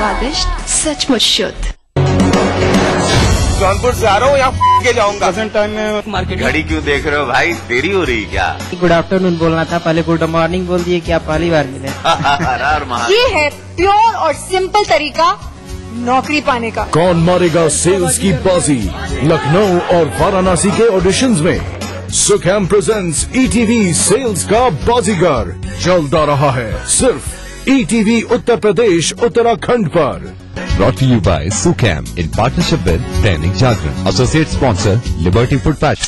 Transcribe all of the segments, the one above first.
स्वादिष्ट, सचमुच शुद्ध। जौनपुर से आ रहा हूँ, यहाँ के जाऊंगा। टाइम में मार्केट। घड़ी क्यों देख रहे हो भाई, देरी हो रही क्या? गुड आफ्टरनून बोलना था, पहले गुड मॉर्निंग बोल दिए। क्या पहली बार मिले? ये है प्योर और सिंपल तरीका नौकरी पाने का। कौन मारेगा सेल्स की बाजी? लखनऊ और वाराणसी के ऑडिशंस में सुखैम प्रेजेंट्स ETV सेल्स का बाजीगर जल्द आ रहा है सिर्फ ETV उत्तर प्रदेश उत्तराखंड पर। Brought to you by Sukham in partnership with Dainik Jagran. Associate sponsor Liberty Food Patch.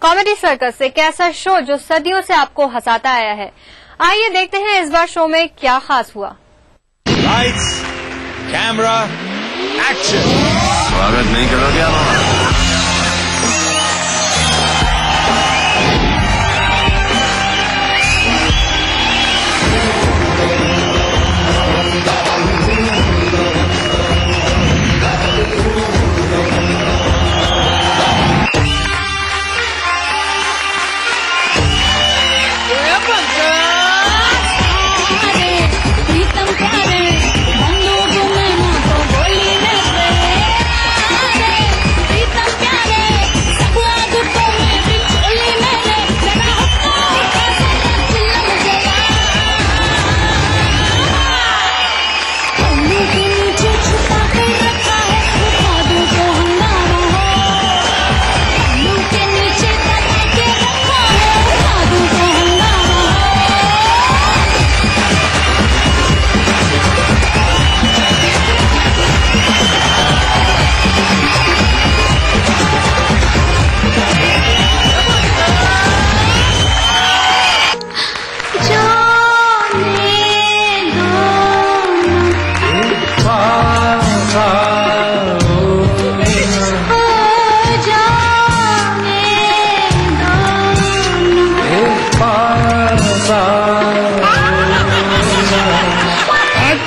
Comedy circus एक ऐसा शो जो सदियों से आपको हंसाता आया है। आइए देखते हैं इस बार शो में क्या खास हुआ। Lights, camera, action. स्वागत नहीं करोगे आप?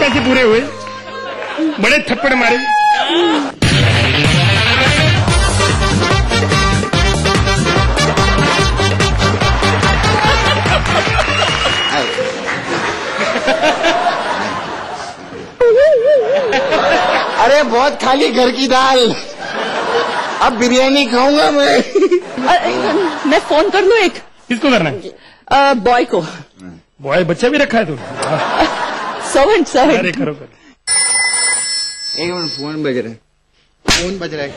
पैसे पूरे हुए, बड़े थप्पड़ मारे। अरे बहुत खाली घर की दाल, अब बिरयानी खाऊंगा मैं फोन कर लूं एक? किसको करना है? बॉय को। बॉय बच्चा भी रखा है तू? सर्वेंट। अरे करो। एक मिनट, फोन बज रहा है, फोन बज रहा है।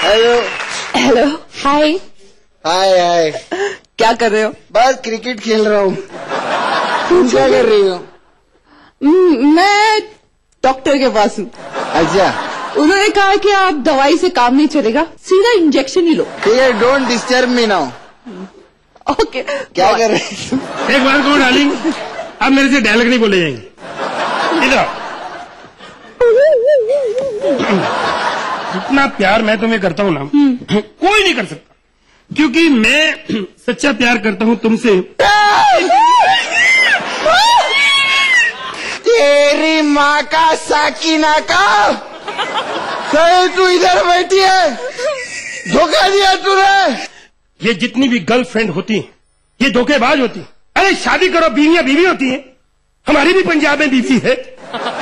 हेलो। हाय। हाय। क्या कर रहे हो? बस क्रिकेट खेल रहा हूँ। तुम क्या कर रही हो? मैं डॉक्टर के पास हूँ। अच्छा। उन्होंने कहा कि आप दवाई से काम नहीं चलेगा, सीधा इंजेक्शन ही लो। ठीक है, don't disturb me now. Okay. क्या कर रहे हैं? एक बार कहो डार्लिंग, अब मेरे से डायलॉग नहीं बोले जाएंगे। इधर इतना प्यार मैं तुम्हें करता हूँ ना, कोई नहीं कर सकता, क्योंकि मैं सच्चा प्यार करता हूँ तुमसे। तेरी माँ का साकिना का, तू इधर बैठी है, धोखा दिया तूने। ये जितनी भी गर्लफ्रेंड होती हैं, ये धोखेबाज होती हैं। अरे शादी करो, बीवियां बीवी होती हैं। हमारी भी पंजाब में बीवी है,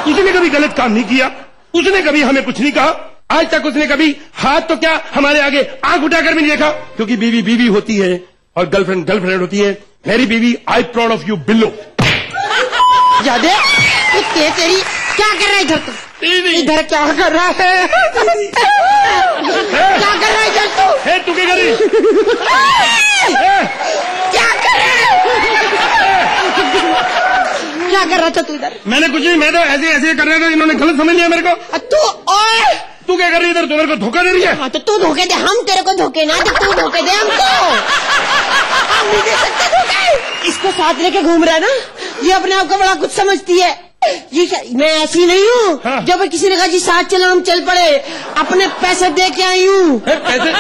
उसने कभी गलत काम नहीं किया, उसने कभी हमें कुछ नहीं कहा, आज तक उसने कभी हाथ तो क्या हमारे आगे आंख उठाकर भी नहीं देखा, क्योंकि बीवी बीवी होती है और गर्लफ्रेंड गर्लफ्रेंड होती है। मेरी बीवी, आई प्राउड ऑफ यू बिल्लो। जादे तेरी क्या कर रहा है इधर? इधर क्या कर रहा है? क्या कर रहा है इधर तू? तू क्या कर रही? क्या कर रहा है? क्या कर रहा था तू इधर? मैंने कुछ नहीं, मैं तो ऐसे ऐसे कर रहा था, इन्होंने गलत समझ लिया मेरे को। तू क्या कर रही है इधर? तू मेरे को धोखा दे रही है। हाँ तो तू धोखे दे, हम तेरे को धोखे ना दे, तू धोखे दे हमको। हम नहीं दे सकते धोखे। इसको साथ लेके घूम रहा है ना, ये अपने आप को बड़ा कुछ समझती है। ये मैं ऐसी नहीं हूँ। हाँ। जब किसी ने कहा जी साथ चलो, हम चल पड़े, अपने पैसे दे के आई हूँ। पैसे?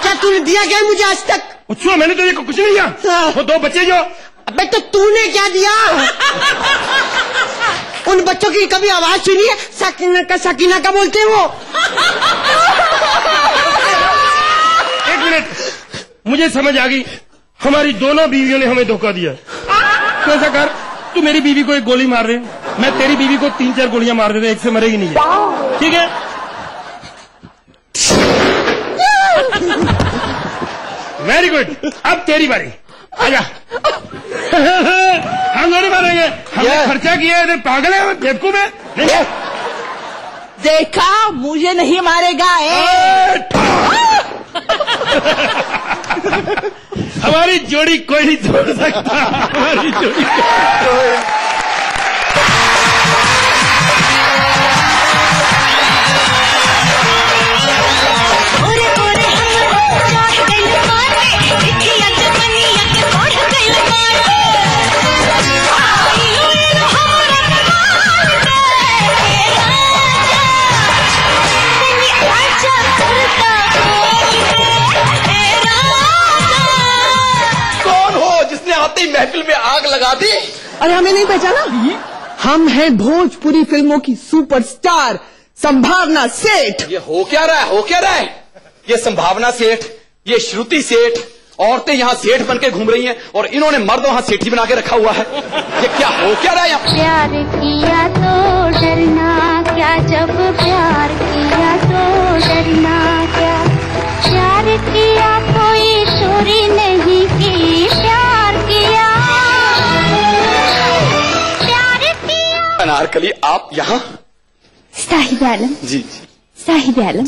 क्या तूने दिया क्या मुझे आज तक? अच्छा, मैंने तो ये कुछ नहीं दिया। हाँ। वो दो बच्चे जो। अबे तो तूने क्या दिया? उन बच्चों की कभी आवाज सुनी है? सकीना का बोलते हैं वो। एक मिनट, मुझे समझ आ गई, हमारी दोनों बीवियों ने हमें धोखा दिया। तो ऐसा कर, तू मेरी बीवी को एक गोली मार रहे, मैं तेरी बीवी को 3-4 गोलियां मार देते, एक से मरेगी नहीं है, ठीक है? वेरी गुड, अब तेरी बारी, आजा। हम दोनों मारेंगे, हमने खर्चा किया है, पागल है बेवकूफ है। देखा, मुझे नहीं मारेगा। हमारी जोड़ी कोई नहीं तोड़ सकता, हमारी जोड़ी महफिल में आग लगा दी। अरे हमें नहीं पहचाना? हम हैं भोजपुरी फिल्मों की सुपरस्टार संभावना सेठ। ये हो क्या रहा है, हो क्या रहा है? ये संभावना सेठ, ये श्रुति सेठ, औरतें यहाँ सेठ बन के घूम रही हैं और इन्होंने मर्दों यहाँ सेठी बना के रखा हुआ है। ये क्या हो क्या रहा है यहाँ? प्यार किया तो डरना क्या, जब प्यार किया तो डरना क्या, प्यार किया कोई चोरी नहीं की, प्यार किया। अनारकली आप यहाँ? साहिब आलम जी, साहिब आलम,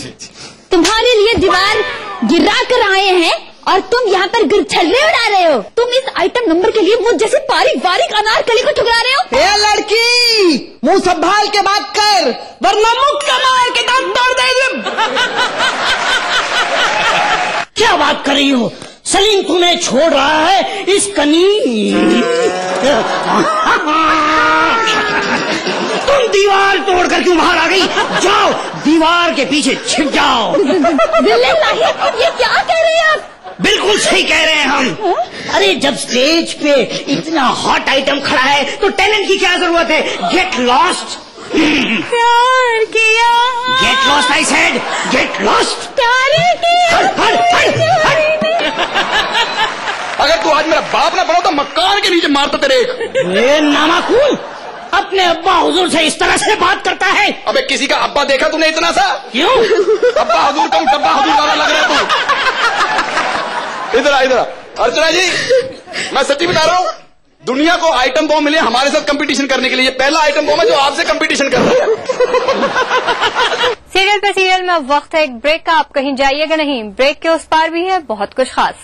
तुम्हारे लिए दीवार गिरा कर आए हैं और तुम यहाँ पर गिरछल्ले उड़ा रहे हो। तुम इस आइटम नंबर के लिए मुझ जैसे बारीक अनारकली को ठुकरा रहे हो। ए लड़की, मुंह संभाल के बात कर, वरना मुक्का मार के दांत तोड़ देंगे। क्या बात कर रही हो? सलीम तुम्हें छोड़ रहा है इस कनी। तुम दीवार तोड़कर क्यों बाहर आ गई? जाओ दीवार के पीछे छिप जाओ। ये क्या कह रहे हैं आप? बिल्कुल सही कह रहे हैं हम। अरे जब स्टेज पे इतना हॉट आइटम खड़ा है तो टैलेंट की क्या जरूरत है? Get lost. प्यार किया। Get lost I said, get lost. प्यार किया। अगर तू आज मेरा बाप ना बनो तो मकान के नीचे मारता तेरे। ये नामाकूल अपने अब्बा हुजूर से इस तरह से बात करता है। अबे किसी का अब्बा देखा तूने इतना सा? क्यों? अब्बा हुजूर कम डब्बा हुजूर वाला लग रहा है तू। इधर आ, इधर आ। अर्चना जी, मैं सच्ची बता रहा हूँ, दुनिया को आइटम बॉम्ब मिले हमारे साथ कंपटीशन करने के लिए। पहला आइटम बॉम्ब है जो आपसे कंपटीशन कर रहा है। सीरियल पे सीरियल में वक्त है एक ब्रेक का, आप कहीं जाइएगा नहीं। ब्रेक के उस पार भी है बहुत कुछ खास।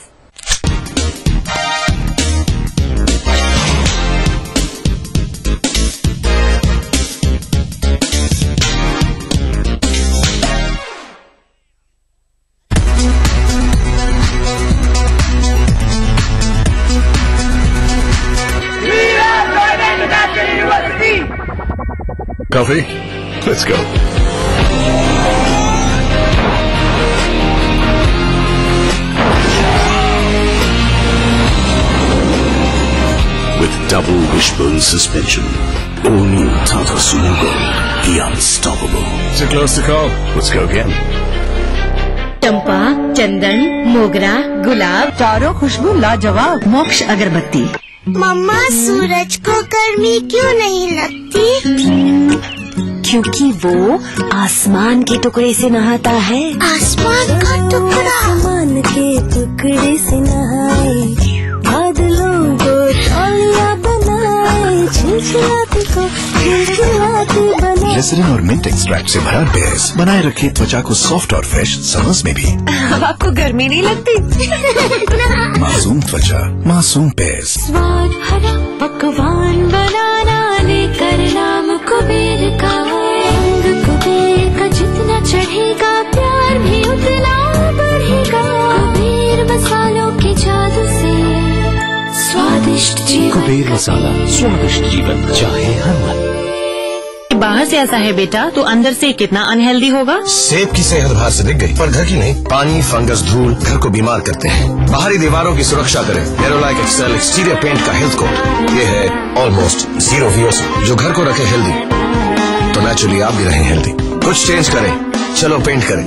Coffee? Let's go. With double wishbone suspension, all new Tata Sumo Gold, the unstoppable. So close to call. Let's go again. चंपा, चंदन, मोगरा, गुलाब, चारों खुशबू लाजवाब, मोक्ष अगरबत्ती। मम्मा, सूरज को गर्मी क्यों नहीं लगती? क्योंकि वो आसमान के टुकड़े से नहाता है। आसमान का टुकड़ा? आसमान के टुकड़े से नहाए, बादलों को तौलिया बनाए, छिलछिलाते को खिलखिलाते बनाए। ग्लिसरीन और मिंट एक्सट्रैक्ट से भरा बेस बनाए रखे त्वचा को सॉफ्ट और फ्रेश समर्स में भी। आपको गर्मी नहीं लगती? मासूम त्वचा, मासूम बेस। स्वाद भरा पकवान बनाना लेकर नाम कुबेर का, कुबेर का जितना चढ़ेगा प्यार भी उतना बढ़ेगा। कुबेर मसालों के जादू से स्वादिष्ट जीवन। कुबेर मसाला, स्वादिष्ट जीवन चाहे हर मन। बाहर से ऐसा है बेटा, तो अंदर से कितना अनहेल्दी होगा। सेब की सेहत बाहर से दिख गई, पर घर की नहीं। पानी, फंगस, धूल घर को बीमार करते हैं। बाहरी दीवारों की सुरक्षा करें। एरोलाइक एक्सेल एक्सटीरियर पेंट का हेल्थ कोड, ये है ऑलमोस्ट 0 VOC, जो घर को रखे हेल्दी, तो नेचुरली आप भी रहें हेल्दी। कुछ चेंज करें, चलो पेंट करें।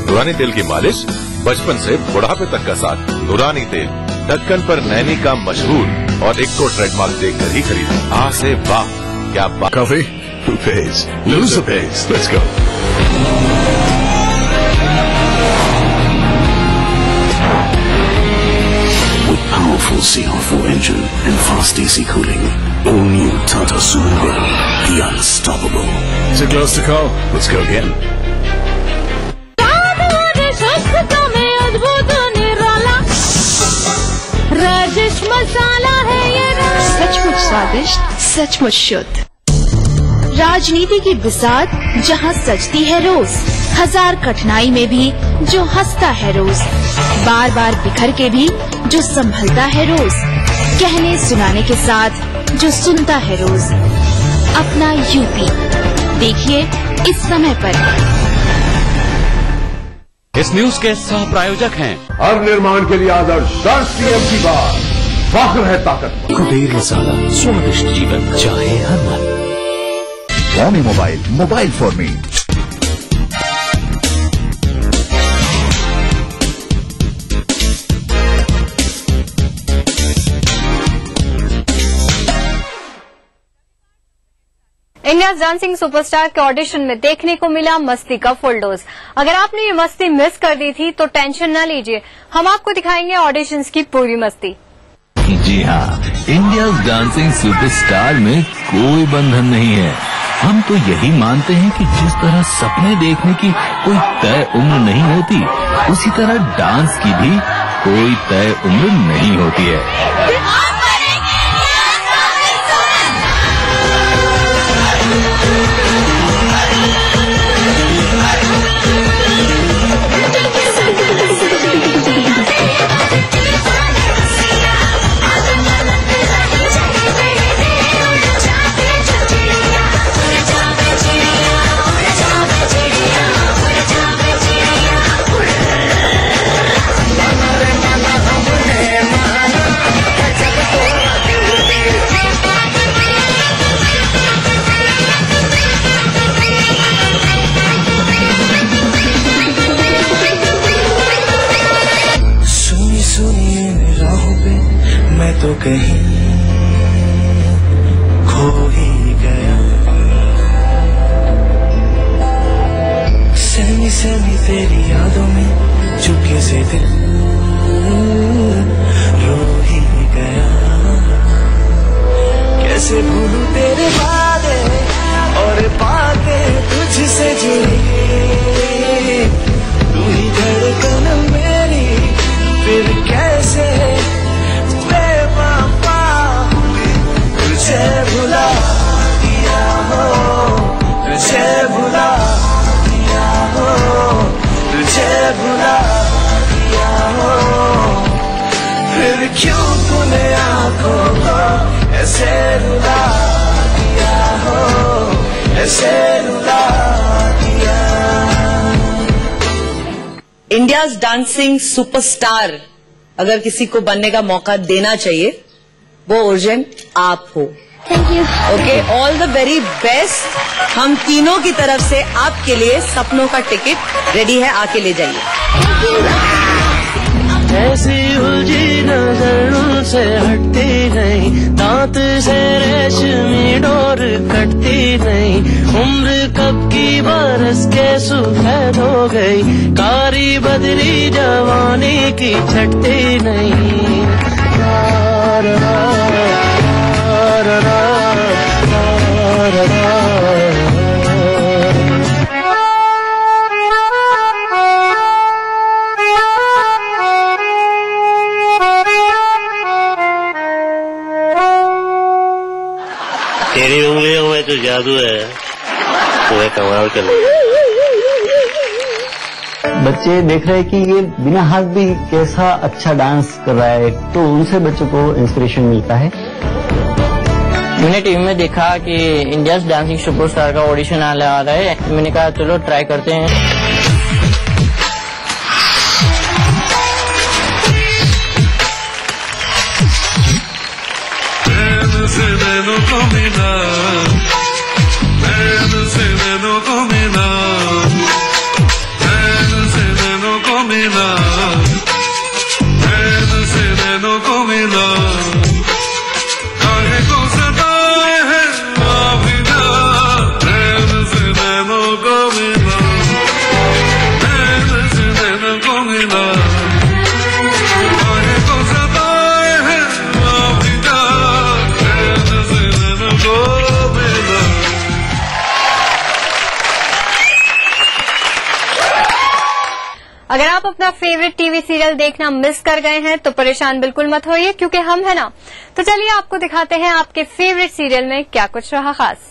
नूरानी तेल की मालिश बचपन से बुढ़ापे तक का साथ। नूरानी तेल ढक्कन पर नैनी का मशहूर और एक को ट्रेडमार्क देखकर ही खरीदे। आ से वाह, क्या बात। Coffee? Who pays? Loser pays. Let's go. With powerful CR4 engine and fast AC cooling, all new Tata Sumo, the unstoppable. Is it close to call? Let's go again. Rajesh मसाला है ये, सचमुच स्वादिष्ट, सचमुच शुद्ध। राजनीति की बिसात जहाँ सजती है रोज, हजार कठिनाई में भी जो हंसता है रोज, बार बार बिखर के भी जो संभलता है रोज, कहने सुनाने के साथ जो सुनता है रोज। अपना यूपी देखिए इस समय पर। इस न्यूज के सह प्रायोजक हैं हर निर्माण के लिए आदर्श सीएम की बात, फख्र है ताकत। कुबेर मसाला, स्वादिष्ट जीवन चाहे हर मन। Xiaomi mobile for me. India dancing superstar के ऑडिशन में देखने को मिला मस्ती का फुल डोज। अगर आपने ये मस्ती मिस कर दी थी तो टेंशन न लीजिए, हम आपको दिखाएंगे ऑडिशंस की पूरी मस्ती। जी हाँ, इंडिया डांसिंग सुपरस्टार में कोई बंधन नहीं है। हम तो यही मानते हैं कि जिस तरह सपने देखने की कोई तय उम्र नहीं होती, उसी तरह डांस की भी कोई तय उम्र नहीं होती है। तो कहीं खो ही गया, सहमी सहमी तेरी यादों में चुपके से दिल रो ही गया। कैसे भूलूं तेरे वादे और बातें तुझसे जुड़ी, तू ही धड़कन मेरी, फिर कैसे तुझे भुला दिया हो, तुझे भुला दिया हो, तुझे भुला दिया हो, फिर क्यों तूने आंखों को ऐसे रुला दिया हो, ऐसे रुला दिया। इंडियाज डांसिंग सुपरस्टार अगर किसी को बनने का मौका देना चाहिए, वो अर्जेंट आप हो। Thank you. Okay, all the very best. हम तीनों की तरफ से आपके लिए सपनों का टिकट रेडी है, आके ले जाइए। ऐसी उलझी नजर से हटती नहीं, दांत से रेशमी डोर कटती नहीं, उम्र कब की बरस के सुफेद हो गई, कारी बदली जवानी की छटती नहीं। तेरी उंगलियों में तो जादू है, तुम्हें कमाल कर बच्चे देख रहे हैं कि ये बिना हाथ भी कैसा अच्छा डांस कर रहा है, तो उनसे बच्चों को इंस्पिरेशन मिलता है। मैंने टीवी में देखा कि इंडिया डांसिंग सुपरस्टार का ऑडिशन आ रहा है, मैंने कहा चलो ट्राई करते हैं। अगर आप अपना फेवरेट टीवी सीरियल देखना मिस कर गए हैं तो परेशान बिल्कुल मत होइए, क्योंकि हम है ना। तो चलिए आपको दिखाते हैं आपके फेवरेट सीरियल में क्या कुछ रहा खास।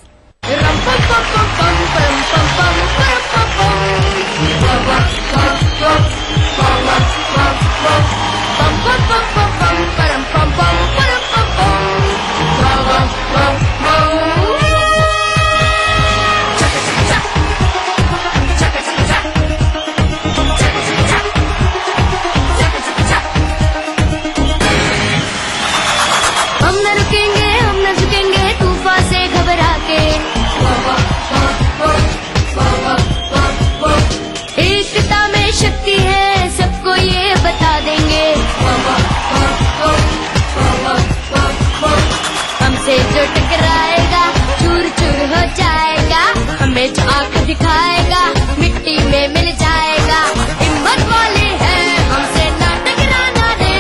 दिखाएगा मिट्टी में मिल जाएगा, हिम्मत वाले हैं हमसे ना टकराना रे,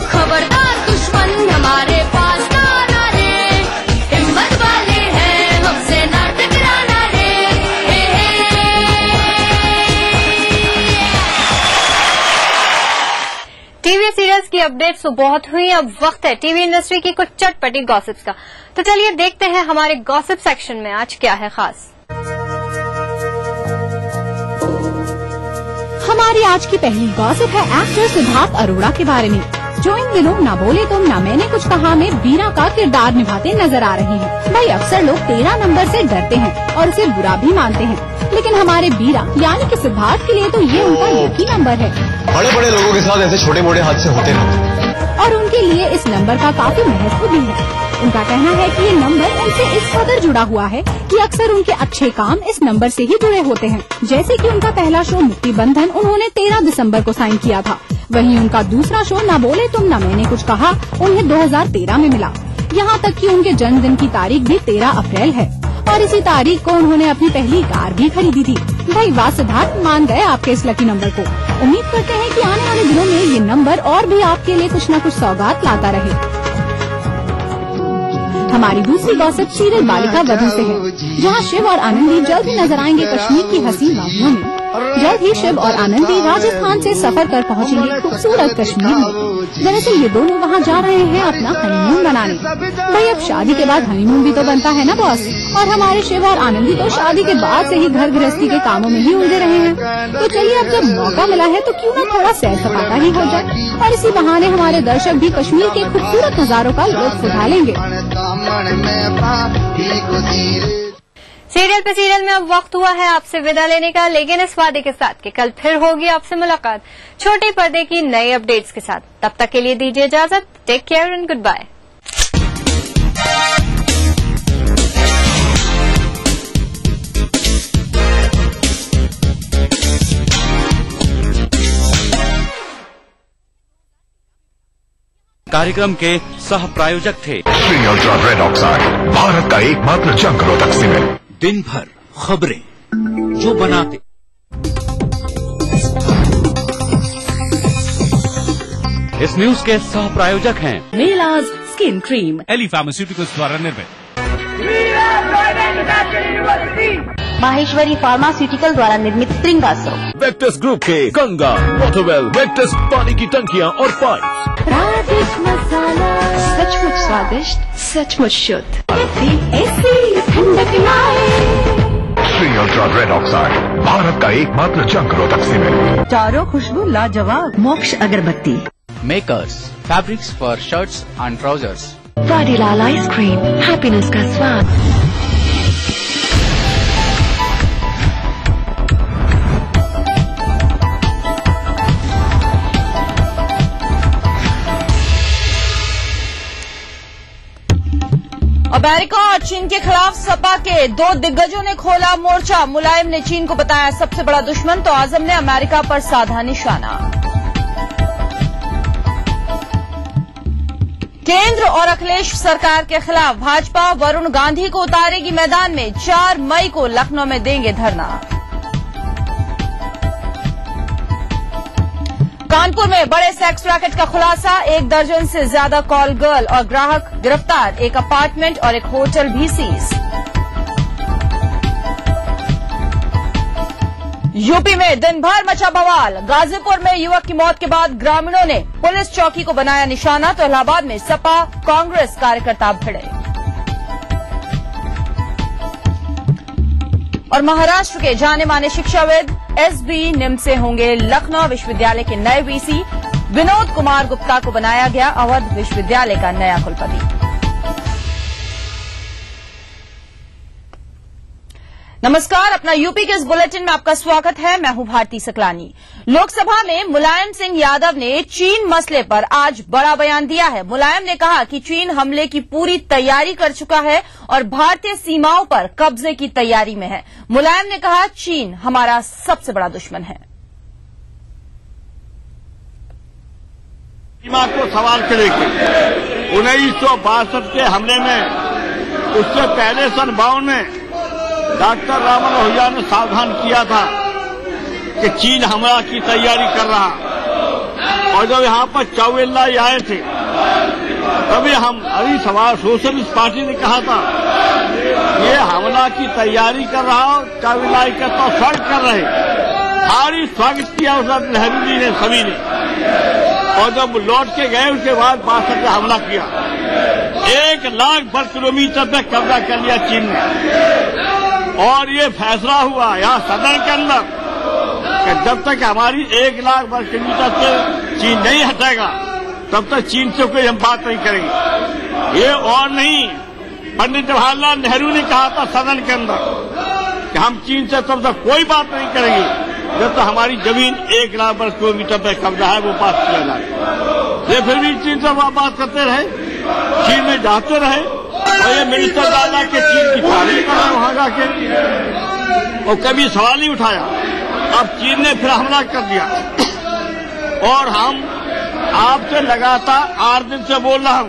खबरदार दुश्मन हमारे पास ना आना रे, हिम्मत वाले हैं हमसे ना टकराना रे। टीवी सीरियल्स की अपडेट्स तो बहुत हुई, अब वक्त है टीवी इंडस्ट्री की कुछ चटपटी गॉसिप्स का। तो चलिए देखते हैं हमारे गॉसिप सेक्शन में आज क्या है खास। हमारी आज की पहली गॉसिप है एक्टर सिद्धार्थ अरोड़ा के बारे में, जो इन दिनों ना बोले तुम ना मैंने कुछ कहा में बीना का किरदार निभाते नजर आ रहे हैं। भाई अक्सर लोग 13 नंबर से डरते हैं और उसे बुरा भी मानते हैं, लेकिन हमारे बीरा यानी कि सिद्धार्थ के लिए तो ये उनका एक ही नंबर है। बड़े बड़े लोगों के साथ ऐसे छोटे मोटे हादसे होते रहते और उनके लिए इस नंबर का काफी महत्व भी है। उनका कहना है कि ये नंबर उनसे इस कदर जुड़ा हुआ है कि अक्सर उनके अच्छे काम इस नंबर से ही जुड़े होते हैं। जैसे कि उनका पहला शो मुक्ति बंधन उन्होंने 13 दिसंबर को साइन किया था, वहीं उनका दूसरा शो ना बोले तुम ना मैंने कुछ कहा उन्हें 2013 में मिला। यहाँ तक कि उनके जन्मदिन की तारीख भी 13 अप्रैल है और इसी तारीख को उन्होंने अपनी पहली कार भी खरीदी थी। भाई वाह सिद्धार्थ, मान गए आपके इस लकी नंबर को। उम्मीद करते हैं कि आने वाले दिनों में ये नंबर और भी आपके लिए कुछ न कुछ सौगात लाता रहे। हमारी दूसरी गॉसिप सीरियल बालिका वधू से है, जहां शिव और आनंदी जल्द ही नजर आएंगे कश्मीर की हसीन वादियों में। जल्द ही शिव और आनंदी राजस्थान से सफर कर पहुंचेंगे खूबसूरत कश्मीर में। दरअसल ये दोनों वहां जा रहे हैं अपना हनीमून बनाने। भाई अब शादी के बाद हनीमून भी तो बनता है ना बॉस, और हमारे शिव और आनंदी तो शादी के बाद से ही घर गृहस्थी के कामों में ही उलझे रहे हैं। तो चलिए अब जब मौका मिला है तो क्यों न थोड़ा सैर सपाटा ही हो जाए और इसी बहाने हमारे दर्शक भी कश्मीर के खूबसूरत नजारों का लुत्फ उठा लेंगे। सीरियल पे सीरियल में अब वक्त हुआ है आपसे विदा लेने का, लेकिन इस वादे के साथ कि कल फिर होगी आपसे मुलाकात छोटे पर्दे की नई अपडेट्स के साथ। तब तक के लिए दीजिए इजाजत। Take care and goodbye. कार्यक्रम के सह प्रायोजक थे Shri ultra red oxide, Bharat का एकमात्र जंग रोधक सीमेंट। दिन भर खबरें जो बनाते। इस न्यूज के सह प्रायोजक हैं मेलाज स्किन क्रीम, एली फार्मास्यूटिकल्स द्वारा निर्मित, माहेश्वरी फार्मास्यूटिकल द्वारा निर्मित त्रिंगासो, वेक्टस ग्रुप के गंगा, वाटरवेल, वेक्टस पानी की टंकियां और पाइप, स्वादिष्ट मसाला, सचमुच स्वादिष्ट, सचमुच शुद्ध। ऐसी ठंडक लाए Shri ultra red oxide, Bharat का एकमात्र जंग रोधक सीमेंट। चारों खुशबू लाजवाब। मोक्ष अगरबत्ती। Makers fabrics for shirts and trousers. Vadilal ice cream, happiness का स्वाद। अमेरिका और चीन के खिलाफ सपा के दो दिग्गजों ने खोला मोर्चा। मुलायम ने चीन को बताया सबसे बड़ा दुश्मन, तो आजम ने अमेरिका पर साधा निशाना। केंद्र और अखिलेश सरकार के खिलाफ भाजपा वरुण गांधी को उतारेगी मैदान में। 4 मई को लखनऊ में देंगे धरना। कानपुर में बड़े सेक्स रैकेट का खुलासा, 1 दर्जन से ज्यादा कॉल गर्ल और ग्राहक गिरफ्तार। एक अपार्टमेंट और एक होटल भी सीज। यूपी में दिन भर मचा बवाल। गाजीपुर में युवक की मौत के बाद ग्रामीणों ने पुलिस चौकी को बनाया निशाना, तो इलाहाबाद में सपा कांग्रेस कार्यकर्ता भिड़े। और महाराष्ट्र के जाने माने शिक्षाविद एसबी निमसे होंगे लखनऊ विश्वविद्यालय के नए वीसी। विनोद कुमार गुप्ता को बनाया गया अवध विश्वविद्यालय का नया कुलपति। नमस्कार, अपना यूपी के इस बुलेटिन में आपका स्वागत है। मैं हूं भारती सकलानी। लोकसभा में मुलायम सिंह यादव ने चीन मसले पर आज बड़ा बयान दिया है। मुलायम ने कहा कि चीन हमले की पूरी तैयारी कर चुका है और भारतीय सीमाओं पर कब्जे की तैयारी में है। मुलायम ने कहा चीन हमारा सबसे बड़ा दुश्मन है। सीमा को सवाल करेंगे 1962 के हमले में, उससे पहले सन 52 में डॉक्टर रामन रोहिया ने सावधान किया था कि चीन हमला की तैयारी कर रहा। और जब यहाँ पर चौवेल्लाई आए थे तभी हम अभी समाज सोशलिस्ट पार्टी ने कहा था ये हमला की तैयारी कर रहा हो। चौवेल्लाई का तो स्वागत कर रहे, भारी स्वागत किया उस नेहरू जी ने, सभी ने। और जब लौट के गए उसके बाद 62 में हमला किया। 1 लाख वर्ग किलोमीटर पे कब्जा कर लिया चीन ने। और ये फैसला हुआ यहाँ सदन के अंदर कि जब तक हमारी 1 लाख वर्ग किलोमीटर से चीन नहीं हटेगा तब तक चीन से कोई हम बात नहीं करेंगे। ये और नहीं, पंडित जवाहरलाल नेहरू ने कहा था सदन के अंदर कि हम चीन से तब तक कोई बात नहीं करेंगे जब तक हमारी जमीन 1 लाख वर्ग किलोमीटर पर कब्जा है वो पास किया जाए। ये फिर भी चीन से बात करते रहे, चीन में जाते रहे और ये मिनिस्टर दादा के चीन की तारीफ करा वहां जाके, और कभी सवाल नहीं उठाया। अब चीन ने फिर हमला कर दिया और हम आपसे लगातार 8 दिन से बोल रहा हूं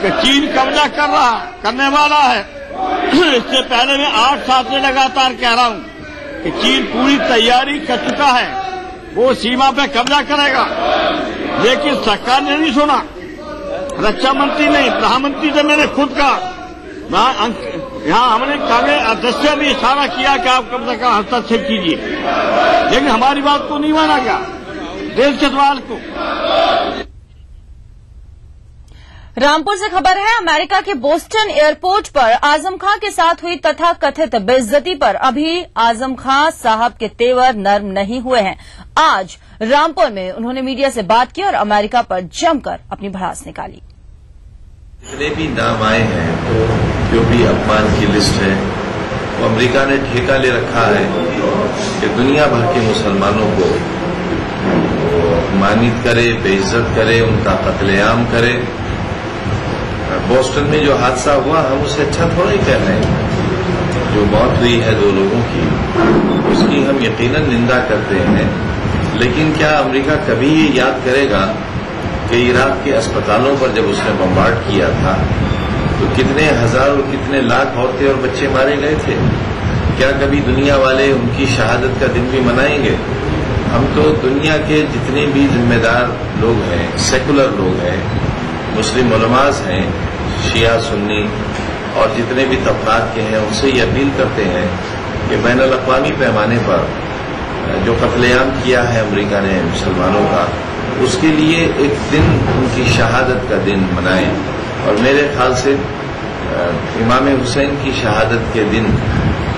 कि चीन कब्जा करने वाला है। इससे पहले मैं 8 साल से लगातार कह रहा हूं कि चीन पूरी तैयारी कर चुका है, वो सीमा पे कब्जा करेगा। लेकिन सरकार ने नहीं सुना, रक्षा मंत्री नहीं, प्रधानमंत्री से मैंने खुद कहा। यहाँ हमने कांग्रेस अध्यक्ष भी इशारा किया कि आप कब तक हस्तक्षेप कीजिए, लेकिन हमारी बात को नहीं माना गया देश के सवाल को। रामपुर से खबर है, अमेरिका के बोस्टन एयरपोर्ट पर आजम खां के साथ हुई तथाकथित बेइज्जती पर अभी आजम खां साहब के तेवर नर्म नहीं हुए हैं। आज रामपुर में उन्होंने मीडिया से बात की और अमेरिका पर जमकर अपनी भड़ास निकाली। जितने भी नाम आए हैं, जो भी अपमान की लिस्ट है, वो अमेरिका ने ठेका ले रखा है कि दुनिया भर के मुसलमानों को अपमानित करे, बेइज्जत करे, उनका कत्लेआम करे। बोस्टन में जो हादसा हुआ हम उसे अच्छा थोड़ा ही कह रहे हैं। जो मौत हुई है 2 लोगों की, उसकी हम यकीनन निंदा करते हैं, लेकिन क्या अमेरिका कभी ये याद करेगा कि इराक के अस्पतालों पर जब उसने बमबार्ड किया था तो कितने हजार और कितने लाख औरतें और बच्चे मारे गए थे? क्या कभी दुनिया वाले उनकी शहादत का दिन भी मनाएंगे? हम तो दुनिया के जितने भी जिम्मेदार लोग हैं, सेकुलर लोग हैं, मुस्लिम उलमास हैं, शिया सुन्नी और जितने भी तबकात के हैं, उनसे ये अपील करते हैं कि बैनुल अक़वामी पैमाने पर जो कत्लेआम किया है अमेरिका ने मुसलमानों का, उसके लिए एक दिन उनकी शहादत का दिन मनाएं। और मेरे ख्याल से इमाम हुसैन की शहादत के दिन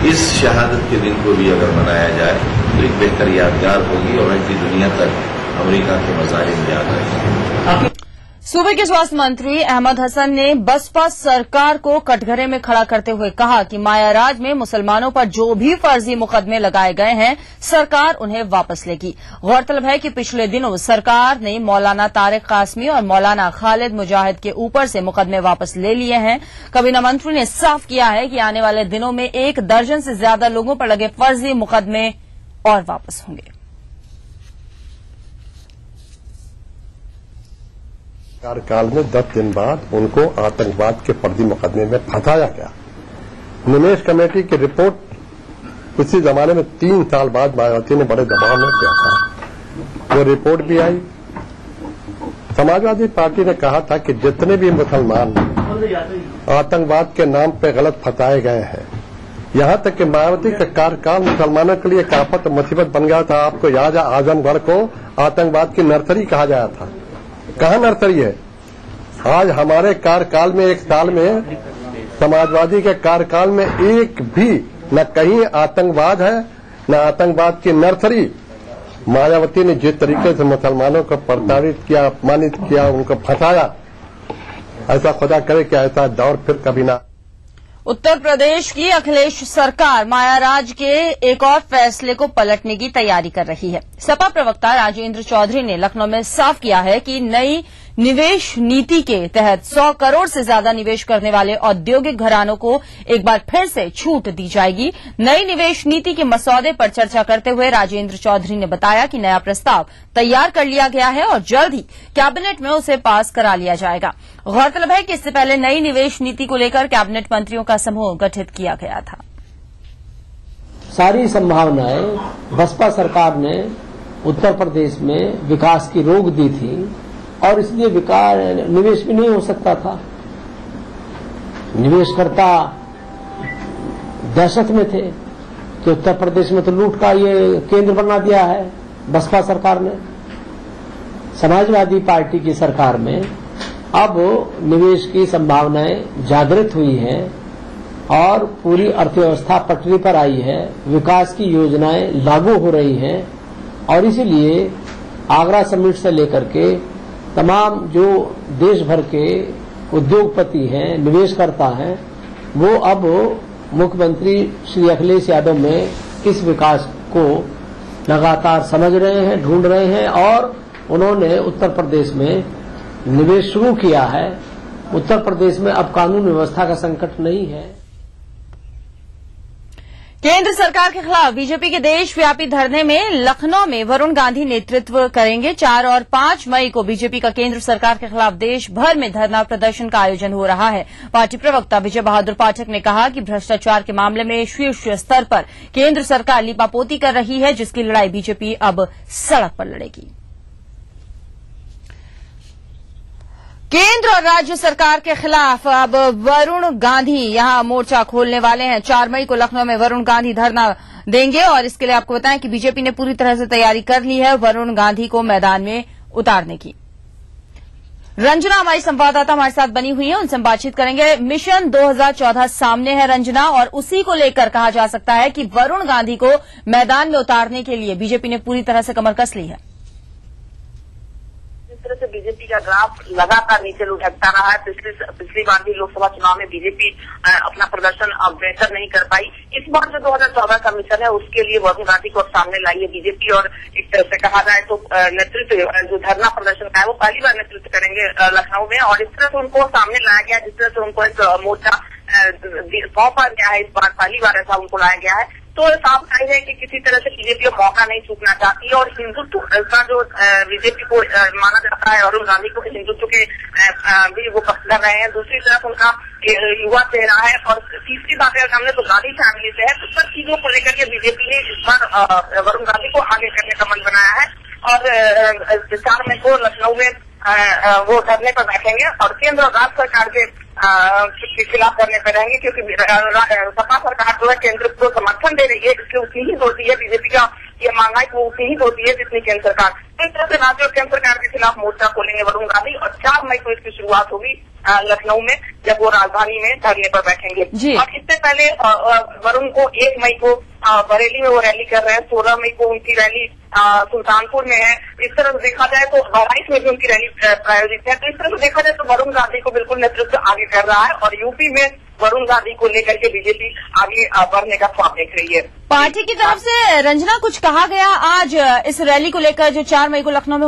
इस शहादत के दिन को भी अगर मनाया जाए तो एक बेहतर यादगार होगी और ऐसी दुनिया तक अमेरिका के मज़ाहिर याद रहेंगे। सूबे के स्वास्थ्य मंत्री अहमद हसन ने बसपा सरकार को कटघरे में खड़ा करते हुए कहा कि मायाराज में मुसलमानों पर जो भी फर्जी मुकदमे लगाए गए हैं सरकार उन्हें वापस लेगी। गौरतलब है कि पिछले दिनों सरकार ने मौलाना तारिक कासमी और मौलाना खालिद मुजाहिद के ऊपर से मुकदमे वापस ले लिए हैं। काबीना मंत्री ने साफ किया है कि आने वाले दिनों में 1 दर्जन से ज्यादा लोगों पर लगे फर्जी मुकदमे और वापस होंगे। कार्यकाल में 10 दिन बाद उनको आतंकवाद के फर्जी मुकदमे में फंसाया गया। निमेश कमेटी की रिपोर्ट उसी जमाने में 3 साल बाद मायावती ने बड़े दबाव में किया था, वो रिपोर्ट भी आई। समाजवादी पार्टी ने कहा था कि जितने भी मुसलमान आतंकवाद के नाम पे गलत फंसाए गए हैं, यहां तक कि मायावती का कार्यकाल मुसलमानों के लिए काफत मुसीबत बन गया था। आपको याद है आजमगढ़ को आतंकवाद की नर्सरी कहा जाया था। कहाँ नर्सरी है? आज हमारे कार्यकाल में 1 साल में समाजवादी के कार्यकाल में एक भी न कहीं आतंकवाद है न आतंकवाद की नर्सरी। मायावती ने जिस तरीके से मुसलमानों को प्रताड़ित किया, अपमानित किया, उनको फंसाया, ऐसा खुदा करे कि ऐसा दौर फिर कभी ना। उत्तर प्रदेश की अखिलेश सरकार मायाराज के एक और फैसले को पलटने की तैयारी कर रही है। सपा प्रवक्ता राजेंद्र चौधरी ने लखनऊ में साफ किया है कि नई निवेश नीति के तहत 100 करोड़ से ज्यादा निवेश करने वाले औद्योगिक घरानों को एक बार फिर से छूट दी जाएगी। नई निवेश नीति के मसौदे पर चर्चा करते हुए राजेंद्र चौधरी ने बताया कि नया प्रस्ताव तैयार कर लिया गया है और जल्द ही कैबिनेट में उसे पास करा लिया जाएगा। गौरतलब है कि इससे पहले नई निवेश नीति को लेकर कैबिनेट मंत्रियों का समूह गठित किया गया था। सारी संभावनाएं बसपा सरकार ने उत्तर प्रदेश में विकास की रोक दी थी और इसलिए निवेश भी नहीं हो सकता था। निवेशकर्ता दहशत में थे कि उत्तर प्रदेश में तो लूट का ये केंद्र बना दिया है बसपा सरकार ने। समाजवादी पार्टी की सरकार में अब निवेश की संभावनाएं जागृत हुई हैं और पूरी अर्थव्यवस्था पटरी पर आई है, विकास की योजनाएं लागू हो रही हैं और इसीलिए आगरा समिट से लेकर के तमाम जो देश भर के उद्योगपति हैं, निवेशकर्ता हैं, वो अब मुख्यमंत्री श्री अखिलेश यादव में इस विकास को लगातार समझ रहे हैं, ढूंढ रहे हैं और उन्होंने उत्तर प्रदेश में निवेश शुरू किया है। उत्तर प्रदेश में अब कानून व्यवस्था का संकट नहीं है। केंद्र सरकार के खिलाफ बीजेपी के देशव्यापी धरने में लखनऊ में वरुण गांधी नेतृत्व करेंगे। 4 और 5 मई को बीजेपी का केंद्र सरकार के खिलाफ देश भर में धरना प्रदर्शन का आयोजन हो रहा है। पार्टी प्रवक्ता विजय बहादुर पाठक ने कहा कि भ्रष्टाचार के मामले में शीर्ष स्तर पर केंद्र सरकार लीपापोती कर रही है, जिसकी लड़ाई बीजेपी अब सड़क पर लड़ेगी। केंद्र और राज्य सरकार के खिलाफ अब वरुण गांधी यहां मोर्चा खोलने वाले हैं। 4 मई को लखनऊ में वरुण गांधी धरना देंगे और इसके लिए आपको बताएं कि बीजेपी ने पूरी तरह से तैयारी कर ली है वरुण गांधी को मैदान में उतारने की। रंजना हमारी संवाददाता हमारे साथ बनी हुई है, उनसे हम बातचीत करेंगे। मिशन 2014 सामने है रंजना, और उसी को लेकर कहा जा सकता है कि वरुण गांधी को मैदान में उतारने के लिए बीजेपी ने पूरी तरह से कमर कस ली है। तरह से बीजेपी का ग्राफ लगातार नीचे लुढ़कता रहा है। पिछली बार भी लोकसभा चुनाव में बीजेपी अपना प्रदर्शन अब बेहतर नहीं कर पाई। इस बार जो 2014 का मिशन है उसके लिए वरुण गांधी को सामने लाई है बीजेपी, और एक तरह से कहा जाए तो नेतृत्व जो धरना प्रदर्शन का है वो पहली बार नेतृत्व करेंगे लखनऊ में, और इस तरह से उनको सामने लाया गया, जिस तरह से उनको एक मोर्चा सौंपा गया है। इस बार पहली बार ऐसा उनको लाया गया है, तो साफ जाहिर है कि किसी तरह से बीजेपी को मौका नहीं चूकना चाहती है, और हिंदुत्व का जो बीजेपी को माना जाता है, वरुण गांधी को हिंदुत्व के भी वो पक्ष कर रहे हैं। दूसरी तरफ उनका युवा चेहरा है, और तीसरी बात अगर हमने तो गांधी फैमिली से है, तो सब चीजों को लेकर के बीजेपी ने इस बार वरुण गांधी को आगे करने का मन बनाया है, और 4 मई को लखनऊ में वो धरने पर बैठेंगे और केंद्र और राज्य सरकार के खिलाफ करने पर रहेंगे, क्योंकि सपा सरकार जो है केंद्र को समर्थन दे रही है, इसकी उतनी ही होती है बीजेपी का ये महंगाई को उतनी ही होती है जितनी केंद्र सरकार। इस तरह से राज्य और केंद्र सरकार के खिलाफ मोर्चा खोलेंगे वरुण गांधी, और 4 मई को इसकी शुरुआत होगी लखनऊ में, जब वो राजधानी में धरने पर बैठेंगे। और इससे पहले वरुण को 1 मई को बरेली में वो रैली कर रहे हैं, 16 मई को उनकी रैली सुल्तानपुर में है। इस तरह से देखा जाए तो बहराइच में भी उनकी रैली प्रायोजित है। तो इस तरह से देखा जाए तो वरुण गांधी को बिल्कुल नेतृत्व आगे कर रहा है और यूपी में वरुण गांधी को लेकर के बीजेपी आगे बढ़ने का ख्वाब देख रही है। पार्टी की तरफ से रंजना कुछ कहा गया आज इस रैली को लेकर जो 4 मई को लखनऊ में